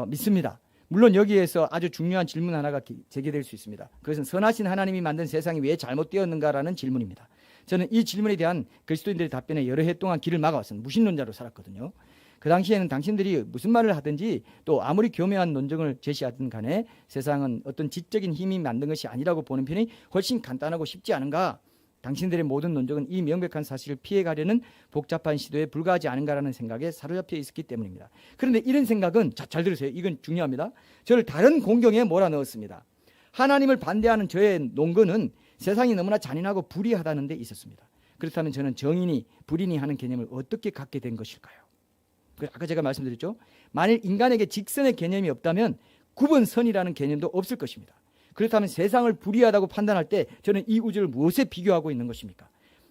믿습니다. 물론 여기에서 아주 중요한 질문 하나가 제기될 수 있습니다. 그것은 선하신 하나님이 만든 세상이 왜 잘못되었는가라는 질문입니다. 저는 이 질문에 대한 그리스도인들의 답변에 여러 해 동안 길을 막아왔습니다. 무신론자로 살았거든요. 그 당시에는 당신들이 무슨 말을 하든지 또 아무리 교묘한 논증을 제시하든 간에 세상은 어떤 지적인 힘이 만든 것이 아니라고 보는 편이 훨씬 간단하고 쉽지 않은가, 당신들의 모든 논증은 이 명백한 사실을 피해가려는 복잡한 시도에 불과하지 않은가라는 생각에 사로잡혀 있었기 때문입니다. 그런데 이런 생각은, 잘 들으세요. 이건 중요합니다. 저를 다른 공경에 몰아넣었습니다. 하나님을 반대하는 저의 논거는 세상이 너무나 잔인하고 불의하다는 데 있었습니다. 그렇다면 저는 정인이 불인이 하는 개념을 어떻게 갖게 된 것일까요? 아까 제가 말씀드렸죠. 만일 인간에게 직선의 개념이 없다면 구분선이라는 개념도 없을 것입니다. 그렇다면 세상을 불의하다고 판단할 때 저는 이 우주를 무엇에 비교하고 있는 것입니까?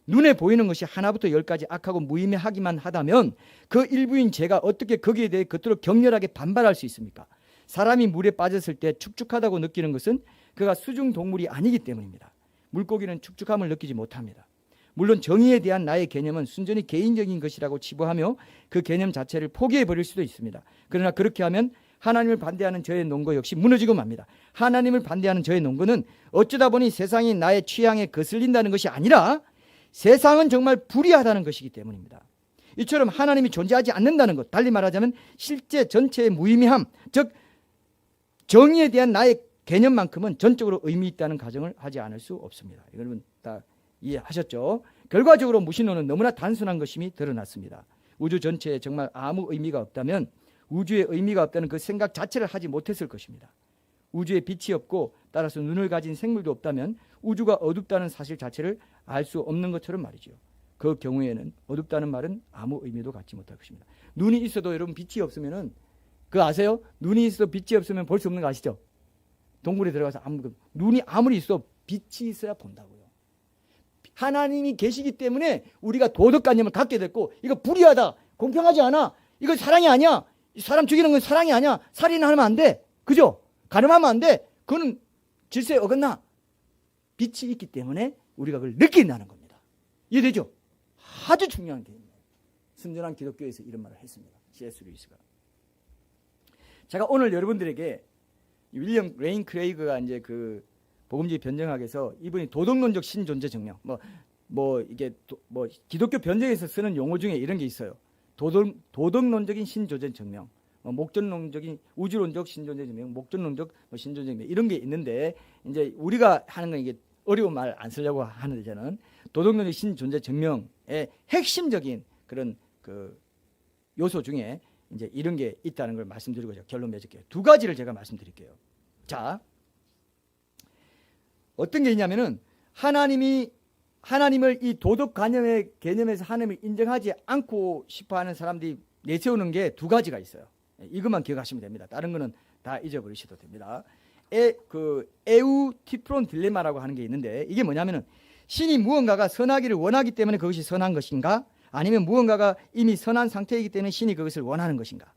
눈에 보이는 것이 하나부터 열까지 악하고 무의미하기만 하다면 그 일부인 제가 어떻게 거기에 대해 그토록 격렬하게 반발할 수 있습니까? 사람이 물에 빠졌을 때 축축하다고 느끼는 것은 그가 수중 동물이 아니기 때문입니다. 물고기는 축축함을 느끼지 못합니다. 물론 정의에 대한 나의 개념은 순전히 개인적인 것이라고 치부하며 그 개념 자체를 포기해버릴 수도 있습니다. 그러나 그렇게 하면 하나님을 반대하는 저의 논거 역시 무너지고 맙니다. 하나님을 반대하는 저의 논거는 어쩌다 보니 세상이 나의 취향에 거슬린다는 것이 아니라 세상은 정말 불의하다는 것이기 때문입니다. 이처럼 하나님이 존재하지 않는다는 것, 달리 말하자면 실제 전체의 무의미함, 즉 정의에 대한 나의 개념만큼은 전적으로 의미 있다는 가정을 하지 않을 수 없습니다. 여러분 다 이해하셨죠? 결과적으로 무신론은 너무나 단순한 것임이 드러났습니다. 우주 전체에 정말 아무 의미가 없다면 우주에 의미가 없다는 그 생각 자체를 하지 못했을 것입니다. 우주에 빛이 없고 따라서 눈을 가진 생물도 없다면 우주가 어둡다는 사실 자체를 알 수 없는 것처럼 말이죠. 그 경우에는 어둡다는 말은 아무 의미도 갖지 못할 것입니다. 눈이 있어도 여러분 빛이 없으면은 그거 아세요? 눈이 있어도 빛이 없으면 볼 수 없는 거 아시죠? 동굴에 들어가서 눈이 아무리 있어 빛이 있어야 본다고요. 하나님이 계시기 때문에 우리가 도덕관념을 갖게 됐고, 이거 불의하다, 공평하지 않아, 이거 사랑이 아니야, 사람 죽이는 건 사랑이 아니야, 살인하면 안 돼, 그죠? 가늠하면 안 돼, 그거는 질서에 어긋나. 빛이 있기 때문에 우리가 그걸 느낀다는 겁니다. 이해되죠? 아주 중요한 개념이에요. 순전한 기독교에서 이런 말을 했습니다. C.S. 루이스가. 제가 오늘 여러분들에게 윌리엄 레인 크레이그가 이제 그 복음주의 변증학에서 이분이 도덕론적 신존재 증명, 기독교 변증에서 쓰는 용어 중에 이런 게 있어요. 도덕론적인 신존재 증명, 목전론적인 우주론적 신존재 증명, 목전론적 신존재 증명, 이런 게 있는데, 이제 우리가 하는 건 이게 어려운 말 안 쓰려고 하는데, 저는 도덕론적 신존재 증명의 핵심적인 그런 그 요소 중에 이제 이런 게 있다는 걸 말씀드리고 결론 맺을게요. 두 가지를 제가 말씀드릴게요. 자, 어떤 게 있냐면은 하나님을 이 도덕 관념의 개념에서 하나님을 인정하지 않고 싶어하는 사람들이 내세우는 게 두 가지가 있어요. 이것만 기억하시면 됩니다. 다른 거는 다 잊어버리셔도 됩니다. 에우티프론 딜레마라고 하는 게 있는데, 이게 뭐냐면은 신이 무언가가 선하기를 원하기 때문에 그것이 선한 것인가, 아니면 무언가가 이미 선한 상태이기 때문에 신이 그것을 원하는 것인가.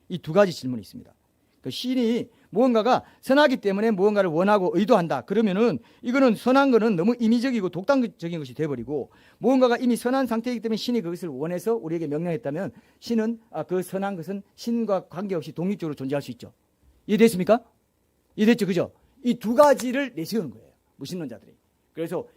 이 두 가지 질문이 있습니다. 그 신이 무언가가 선하기 때문에 무언가를 원하고 의도한다. 그러면은 이거는 선한 거는 너무 임의적이고 독단적인 것이 돼버리고, 무언가가 이미 선한 상태이기 때문에 신이 그것을 원해서 우리에게 명령했다면 신은 그 선한 것은 신과 관계없이 독립적으로 존재할 수 있죠. 이해됐습니까? 이해됐죠? 그죠? 이 두 가지를 내세우는 거예요, 무신론자들이. 그래서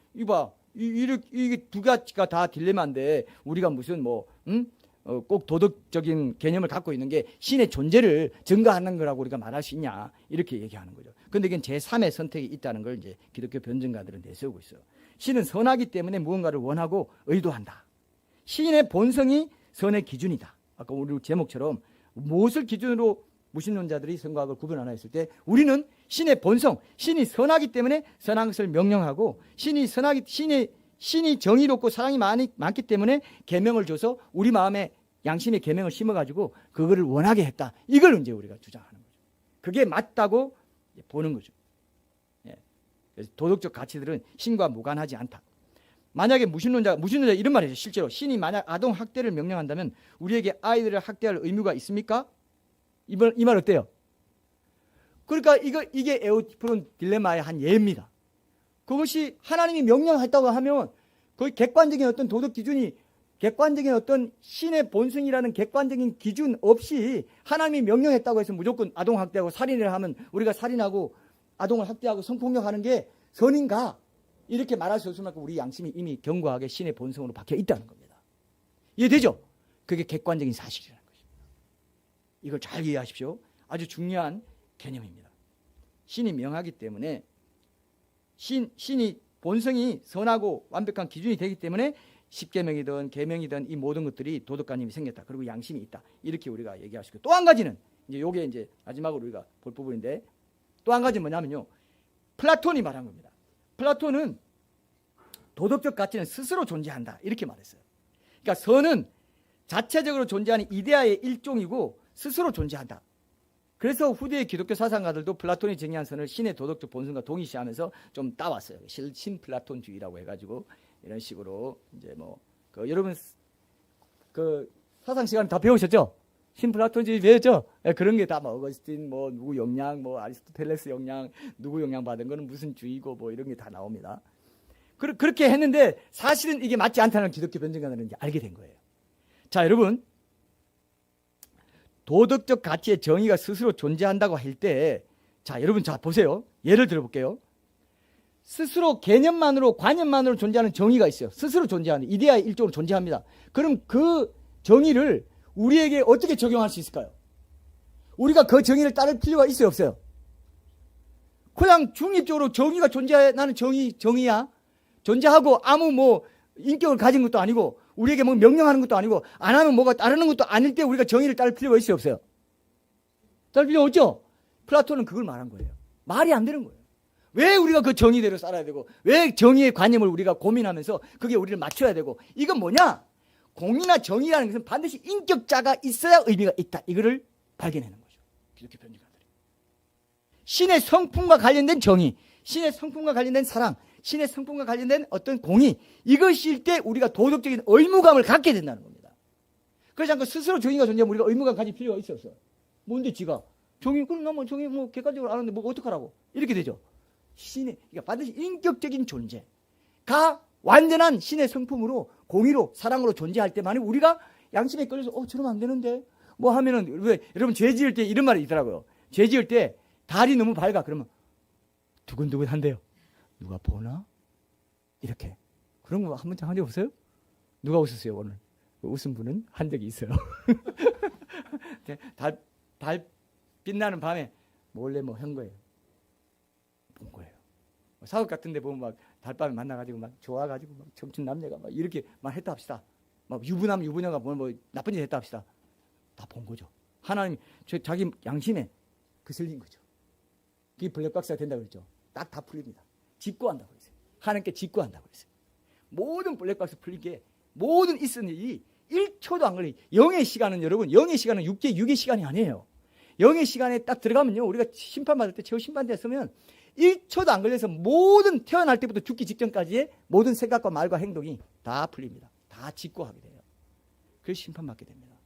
이게 두 가지가 다 딜레마인데 우리가 무슨 꼭 도덕적인 개념을 갖고 있는 게 신의 존재를 증거하는 거라고 우리가 말할 수 있냐, 이렇게 얘기하는 거죠. 그런데 이건 제3의 선택이 있다는 걸 이제 기독교 변증가들은 내세우고 있어요. 신은 선하기 때문에 무언가를 원하고 의도한다. 신의 본성이 선의 기준이다. 아까 우리 제목처럼 무엇을 기준으로 무신론자들이 선과학을 구분하나 했을 때 우리는 신의 본성, 신이 선하기 때문에 선한 것을 명령하고 신이 정의롭고 사랑이 많기 때문에 계명을 줘서 우리 마음에 양심의 계명을 심어가지고 그거를 원하게 했다. 이걸 이제 우리가 주장하는 거죠. 그게 맞다고 보는 거죠. 예. 그래서 도덕적 가치들은 신과 무관하지 않다. 만약에 무신론자 이런 말이죠. 실제로 신이 만약 아동 학대를 명령한다면 우리에게 아이들을 학대할 의무가 있습니까? 이 말 어때요? 그러니까 이게 에오디프론 딜레마의 한 예입니다. 그것이 하나님이 명령했다고 하면 거의 객관적인 어떤 도덕 기준이 객관적인 어떤 신의 본성이라는 객관적인 기준 없이 하나님이 명령했다고 해서 무조건 아동 학대하고 살인을 하면 우리가 살인하고 아동을 학대하고 성폭력하는 게 선인가? 이렇게 말할 수 없을 만큼 우리 양심이 이미 견고하게 신의 본성으로 박혀 있다는 겁니다. 이해되죠? 그게 객관적인 사실이라는 것입니다. 이걸 잘 이해하십시오. 아주 중요한 개념입니다. 신이 명하기 때문에 신이 본성이 선하고 완벽한 기준이 되기 때문에 십계명이든 계명이든 이 모든 것들이 도덕관념이 생겼다. 그리고 양심이 있다. 이렇게 우리가 얘기할 수 있고, 또 한 가지는 이제 요게 이제 마지막으로 우리가 볼 부분인데, 또 한 가지는 뭐냐면요, 플라톤이 말한 겁니다. 플라톤은 도덕적 가치는 스스로 존재한다 이렇게 말했어요. 그러니까 선은 자체적으로 존재하는 이데아의 일종이고 스스로 존재한다. 그래서 후대의 기독교 사상가들도 플라톤이 정의한 선을 신의 도덕적 본성과 동일시하면서 좀 따왔어요. 신플라톤주의라고 해가지고 이런 식으로 이제 여러분 그 사상 시간 다 배우셨죠? 신플라톤주의 배웠죠? 그런 게 다 어거스틴 누구 영향 아리스토텔레스 영향 누구 영향 받은 거는 무슨 주의고 이런 게 다 나옵니다. 그렇게 했는데 사실은 이게 맞지 않다는 기독교 변증가들은 이제 알게 된 거예요. 자, 여러분, 도덕적 가치의 정의가 스스로 존재한다고 할 때, 자, 여러분, 자, 보세요. 예를 들어볼게요. 스스로 개념만으로, 관념만으로 존재하는 정의가 있어요. 스스로 존재하는, 이데아의 일종으로 존재합니다. 그럼 그 정의를 우리에게 어떻게 적용할 수 있을까요? 우리가 그 정의를 따를 필요가 있어요, 없어요? 그냥 중립적으로 정의가 존재해, 나는 정의야. 존재하고 아무 인격을 가진 것도 아니고, 우리에게 명령하는 것도 아니고, 안 하면 뭐가 따르는 것도 아닐 때 우리가 정의를 따를 필요가 있어요, 없어요? 따를 필요 없죠? 플라톤은 그걸 말한 거예요. 말이 안 되는 거예요. 왜 우리가 그 정의대로 살아야 되고, 왜 정의의 관념을 우리가 고민하면서 그게 우리를 맞춰야 되고, 이건 뭐냐? 공의나 정의라는 것은 반드시 인격자가 있어야 의미가 있다. 이거를 발견하는 거죠. 기독교 변증가들이. 신의 성품과 관련된 정의, 신의 성품과 관련된 사랑, 신의 성품과 관련된 어떤 공의, 이것일 때 우리가 도덕적인 의무감을 갖게 된다는 겁니다. 그렇지 않고 스스로 정의가 존재하면 우리가 의무감 가질 필요가 있어 없어요? 뭔데 지가 정의, 그럼 나 정의 객관적으로 아는데 어떡하라고? 이렇게 되죠. 그러니까 반드시 인격적인 존재가 완전한 신의 성품으로 공의로 사랑으로 존재할 때만이 우리가 양심에 끌려서 저러면 안 되는데 하면은, 왜 여러분 죄 지을 때 이런 말이 있더라고요. 죄 지을 때 달이 너무 밝아 그러면 두근두근한데요. 누가 보나? 이렇게. 그런 거 한 적 없어요? 누가 웃었어요 오늘? 웃은 분은 한 적이 있어요. 달 빛나는 밤에 몰래 한 거예요. 본 거예요. 사극 같은 데 보면 달밤에 만나가지고 좋아가지고 청춘 남녀가 이렇게 했다 합시다. 유부남 유부녀가 나쁜 짓 했다 합시다. 다 본 거죠. 하나님 자기 양심에 거슬린 거죠. 그게 블랙박스가 된다고 그랬죠. 딱 다 풀립니다. 직구한다고 그랬어요. 하나님께 직구한다고 그랬어요. 모든 블랙박스 풀린 게 모든 있은 일이 1초도 안 걸려요. 영의 시간은 여러분, 영의 시간은 육의 시간이 아니에요. 영의 시간에 딱 들어가면요, 우리가 심판받을 때, 최후 심판대에 1초도 안 걸려서 모든 태어날 때부터 죽기 직전까지의 모든 생각과 말과 행동이 다 풀립니다. 다 직구하게 돼요. 그래서 심판받게 됩니다.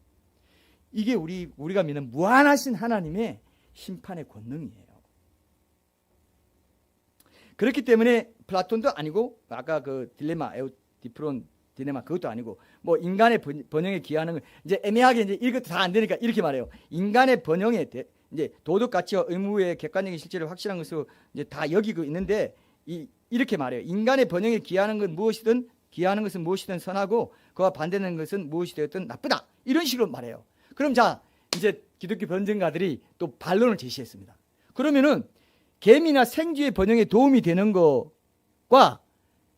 이게 우리가 믿는 무한하신 하나님의 심판의 권능이에요. 그렇기 때문에 플라톤도 아니고, 아까 그 딜레마, 에오디프론 딜레마 그것도 아니고, 인간의 번영에 기하는 걸 이제 애매하게 이제 이것도 다 안 되니까 이렇게 말해요. 인간의 번영에 이제 도덕 가치와 의무의 객관적인 실체를 확실한 것으로 이제 다 여기고 있는데, 이렇게 말해요. 인간의 번영에 기하는 건 기하는 것은 무엇이든 선하고 그와 반대되는 것은 무엇이 되었든 나쁘다. 이런 식으로 말해요. 그럼 자, 이제 기독교 변증가들이 또 반론을 제시했습니다. 그러면은 개미나 생쥐의 번영에 도움이 되는 것과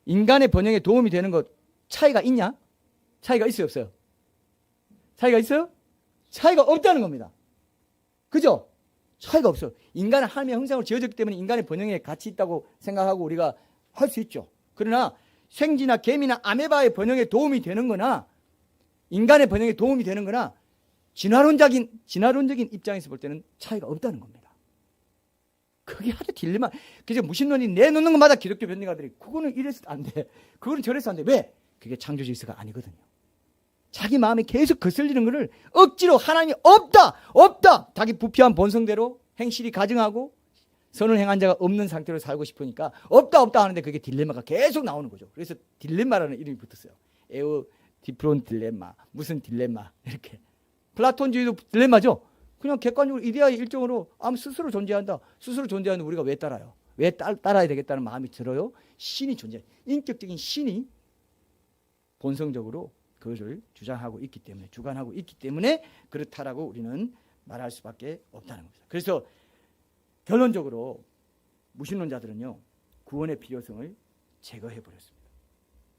인간의 번영에 도움이 되는 것 차이가 있냐? 차이가 있어요, 없어요? 차이가 있어요? 차이가 없다는 겁니다. 그죠? 차이가 없어. 인간은 하나님의 형상으로 지어졌기 때문에 인간의 번영에 가치 있다고 생각하고 우리가 할 수 있죠. 그러나 생쥐나 개미나 아메바의 번영에 도움이 되는 거나 인간의 번영에 도움이 되는 거나 진화론적인 입장에서 볼 때는 차이가 없다는 겁니다. 그게 아주 딜레마. 그래서 무신론이 내놓는 것마다 기독교 변증가들이 그거는 이래서 안 돼. 그거는 저래서 안 돼. 왜? 그게 창조 질서가 아니거든요. 자기 마음에 계속 거슬리는 것을 억지로 하나님이 없다. 자기 부패한 본성대로 행실이 가증하고 선을 행한 자가 없는 상태로 살고 싶으니까 없다 하는데 그게 딜레마가 계속 나오는 거죠. 그래서 딜레마라는 이름이 붙었어요. 디프론 딜레마, 무슨 딜레마 이렇게. 플라톤주의도 딜레마죠. 그냥 객관적으로 이데아의 일정으로 스스로 존재한다. 스스로 존재하는 우리가 왜 따라요? 왜 따라야 되겠다는 마음이 들어요? 신이 존재. 인격적인 신이 본성적으로 그것을 주장하고 있기 때문에 주관하고 있기 때문에 그렇다라고 우리는 말할 수밖에 없다는 겁니다. 그래서 결론적으로 무신론자들은요 구원의 필요성을 제거해 버렸습니다.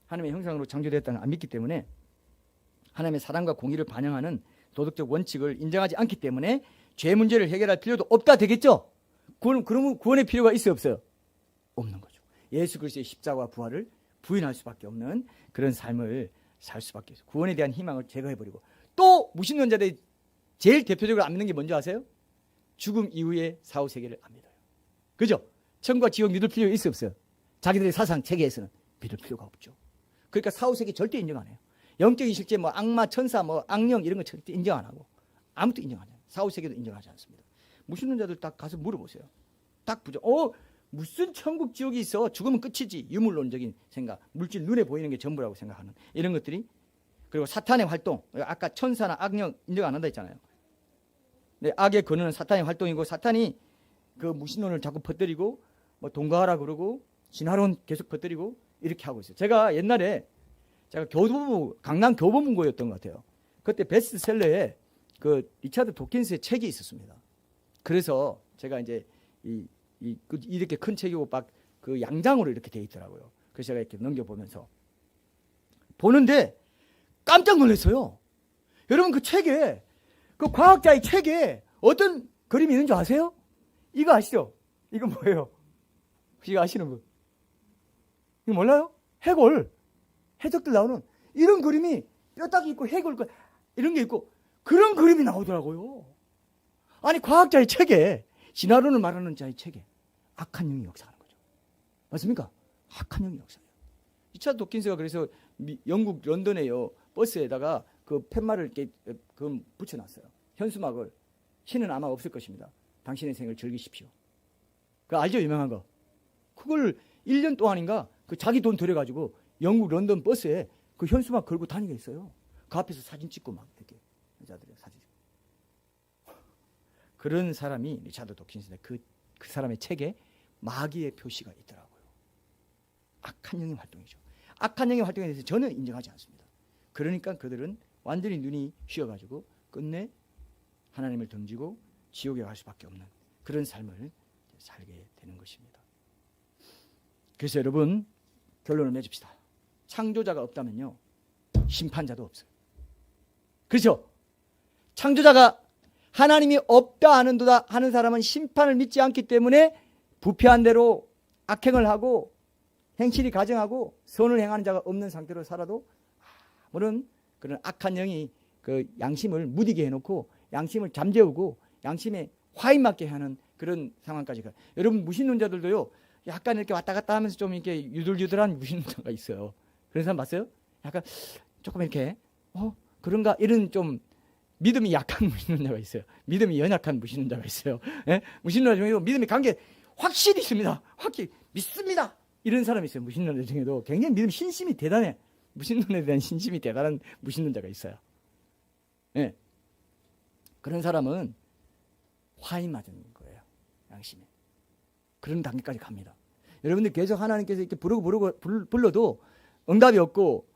하나님의 형상으로 창조되었다는 안 믿기 때문에 하나님의 사랑과 공의를 반영하는 도덕적 원칙을 인정하지 않기 때문에 죄 문제를 해결할 필요도 없다 되겠죠? 그러면 구원의 필요가 있어요 없어요? 없는 거죠. 예수 그리스도의 십자가와 부활을 부인할 수밖에 없는 그런 삶을 살 수밖에 없어요. 구원에 대한 희망을 제거해버리고 또 무신론자들이 제일 대표적으로 안 믿는 게 뭔지 아세요? 죽음 이후의 사후세계를 안 믿어요. 그죠? 천국과 지옥 믿을 필요 있어요 없어요? 자기들의 사상 체계에서는 믿을 필요가 없죠. 그러니까 사후세계 절대 인정 안 해요. 영적인 실제 악마, 천사, 악령 이런 거 절대 인정 안 하고 아무도 인정 안 해요. 사후세계도 인정하지 않습니다. 무신론자들 딱 가서 물어보세요. 딱 부정. 무슨 천국 지옥이 있어? 죽으면 끝이지. 유물론적인 생각, 물질 눈에 보이는 게 전부라고 생각하는 이런 것들이. 그리고 사탄의 활동, 아까 천사나 악령 인정 안 한다 했잖아요. 네, 악의 근원은 사탄의 활동이고 사탄이 그 무신론을 자꾸 퍼뜨리고 동거하라 그러고 진화론 계속 퍼뜨리고 이렇게 하고 있어요. 제가 옛날에 강남 교보문고였던 것 같아요. 그때 베스트셀러에 그 리차드 도킨스의 책이 있었습니다. 그래서 제가 이제 이렇게 큰 책이고 막 그 양장으로 이렇게 돼 있더라고요. 그래서 제가 이렇게 넘겨보면서 보는데 깜짝 놀랐어요. 여러분 그 책에 그 과학자의 책에 어떤 그림이 있는 줄 아세요? 이거 아시죠? 이거 뭐예요? 이거 아시는 분? 이거 몰라요? 해골. 해적들 나오는 이런 그림이 뼈다귀 있고 해골 있고 이런 게 있고 그런 그림이 나오더라고요. 아니 과학자의 책에 진화론을 말하는 자의 책에 악한 영이 역사하는 거죠. 맞습니까? 악한 영이 역사해요. 리차드 도킨스가 그래서 영국 런던에요 버스에다가 그 팻말을 이렇게 붙여놨어요. 현수막을 신은 아마 없을 것입니다. 당신의 생을 즐기십시오. 그 알죠 유명한 거. 그걸 1년 동안인가 그 자기 돈 들여가지고 영국 런던 버스에 그 현수막 걸고 다니게 있어요. 그 앞에서 사진 찍고 막 이렇게 여자들이 사진 찍고. 그런 사람이 리차드 도킨스인데 그 사람의 책에 마귀의 표시가 있더라고요. 악한 영의 활동이죠. 악한 영의 활동에 대해서 저는 인정하지 않습니다. 그러니까 그들은 완전히 눈이 휘어가지고 끝내 하나님을 던지고 지옥에 갈 수밖에 없는 그런 삶을 살게 되는 것입니다. 그래서 여러분 결론을 맺읍시다. 창조자가 없다면요 심판자도 없어요. 그렇죠? 창조자가 하나님이 없다 하는도다 하는 사람은 심판을 믿지 않기 때문에 부패한 대로 악행을 하고 행실이 가증하고 선을 행하는 자가 없는 상태로 살아도 아무런 그런 악한 영이 그 양심을 무디게 해놓고 양심을 잠재우고 양심에 화인 맞게 하는 그런 상황까지 가요. 여러분 무신론자들도요 약간 이렇게 왔다 갔다 하면서 좀 이렇게 유들유들한 무신론자가 있어요. 그런 사람 봤어요? 약간 조금 이렇게 그런가 이런 좀 믿음이 약한 무신론자가 있어요. 믿음이 연약한 무신론자가 있어요. 예? 무신론자 중에도 믿음이 간 게 확실히 있습니다. 확실히 믿습니다. 이런 사람이 있어요. 무신론자 중에도 굉장히 믿음 신심이 대단해. 무신론에 대한 신심이 대단한 무신론자가 있어요. 예. 그런 사람은 화인 맞은 거예요. 양심에. 그런 단계까지 갑니다. 여러분들 계속 하나님께서 이렇게 불러도 응답이 없고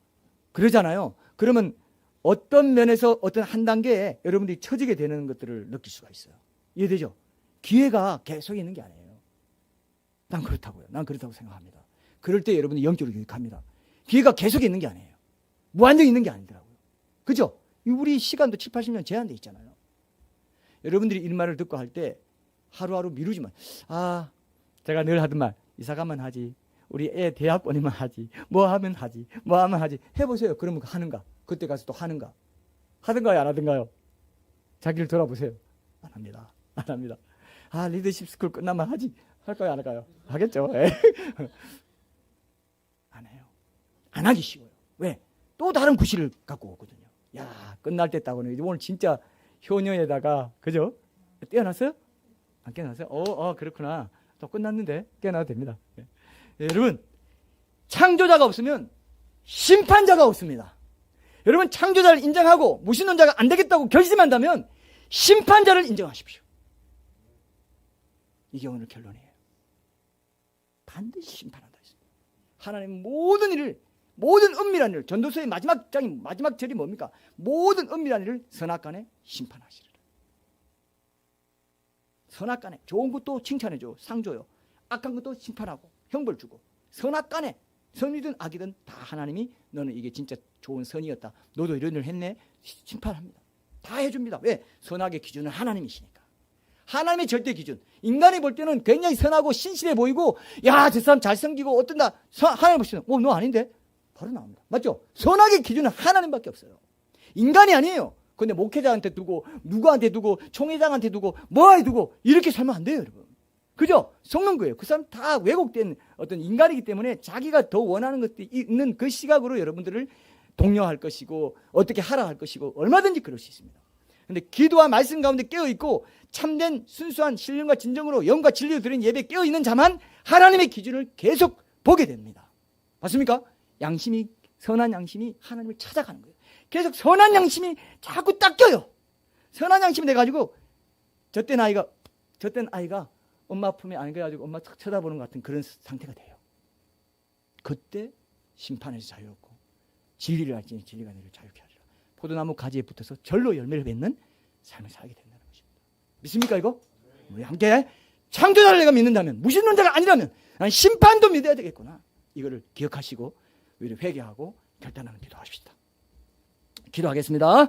그러잖아요. 그러면 어떤 면에서 어떤 한 단계에 여러분들이 처지게 되는 것들을 느낄 수가 있어요. 이해되죠? 기회가 계속 있는 게 아니에요. 난 그렇다고요. 난 그렇다고 생각합니다. 그럴 때 여러분이 영적으로 유익합니다. 기회가 계속 있는 게 아니에요. 무한정 있는 게 아니더라고요. 그죠? 우리 시간도 7, 80년 제한돼 있잖아요. 여러분들이 이 말을 듣고 할 때 하루하루 미루지만. 제가 늘 하던 말, 이사 가면 하지, 우리 애 대학 보내면 하지, 뭐 하면 하지, 뭐 하면 하지. 해보세요. 그러면 하는가? 그때 가서 또 하는가? 하든가요, 안 하든가요? 자기를 돌아보세요. 안 합니다. 안 합니다. 리더십 스쿨 끝나면 하지. 할까요, 안 할까요? 하겠죠. 안 해요. 안 하기 쉬워요. 왜? 또 다른 구실을 갖고 오거든요. 야, 끝날 때 따고는 오늘 진짜 효녀에다가, 그죠? 깨어났어요? 안 깨어났어요? 그렇구나. 또 끝났는데 깨어나도 됩니다. 여러분, 창조자가 없으면 심판자가 없습니다. 여러분, 창조자를 인정하고 무신론자가 안 되겠다고 결심한다면 심판자를 인정하십시오. 이게 오늘 결론이에요. 반드시 심판한다 했습니다. 하나님 모든 일을, 모든 은밀한 일을, 전도서의 마지막 장이, 마지막 절이 뭡니까? 모든 은밀한 일을 선악간에 심판하시리라. 선악간에 좋은 것도 칭찬해줘, 상 줘요. 악한 것도 심판하고 형벌 주고, 선악간에 선이든 악이든 다 하나님이 너는 이게 진짜 좋은 선이었다, 너도 이런 일을 했네, 심판합니다. 다 해줍니다. 왜? 선악의 기준은 하나님이시니까. 하나님의 절대 기준. 인간이 볼 때는 굉장히 선하고 신실해 보이고, 야, 저 사람 잘생기고 어떤다. 하나님 보시면 너 아닌데? 바로 나옵니다. 맞죠? 선악의 기준은 하나님밖에 없어요. 인간이 아니에요. 근데 목회자한테 두고, 누구한테 두고, 총회장한테 두고, 뭐에 두고 이렇게 살면 안 돼요, 여러분. 그죠? 속는 거예요. 그 사람 다 왜곡된 어떤 인간이기 때문에 자기가 더 원하는 것들이 있는 그 시각으로 여러분들을 독려할 것이고, 어떻게 하라 할 것이고, 얼마든지 그럴 수 있습니다. 근데 기도와 말씀 가운데 깨어있고 참된 순수한 신령과 진정으로 영과 진리로 드린 예배에 깨어있는 자만 하나님의 기준을 계속 보게 됩니다. 맞습니까? 양심이, 선한 양심이 하나님을 찾아가는 거예요. 계속 선한 양심이 자꾸 닦여요. 선한 양심이 돼가지고 저땐 아이가 엄마 품에 안겨가지고 엄마 탁 쳐다보는 것 같은 그런 상태가 돼요. 그때 심판에서 자유롭고 진리를 알지니 진리가 너를 자유케 하리라. 포도나무 가지에 붙어서 절로 열매를 맺는 삶을 살게 된다는 것입니다. 믿습니까 이거? 우리 함께 창조자를 내가 믿는다면, 무신론자가 아니라면 난 심판도 믿어야 되겠구나. 이거를 기억하시고 우리 회개하고 결단하는 기도하십시다. 기도하겠습니다.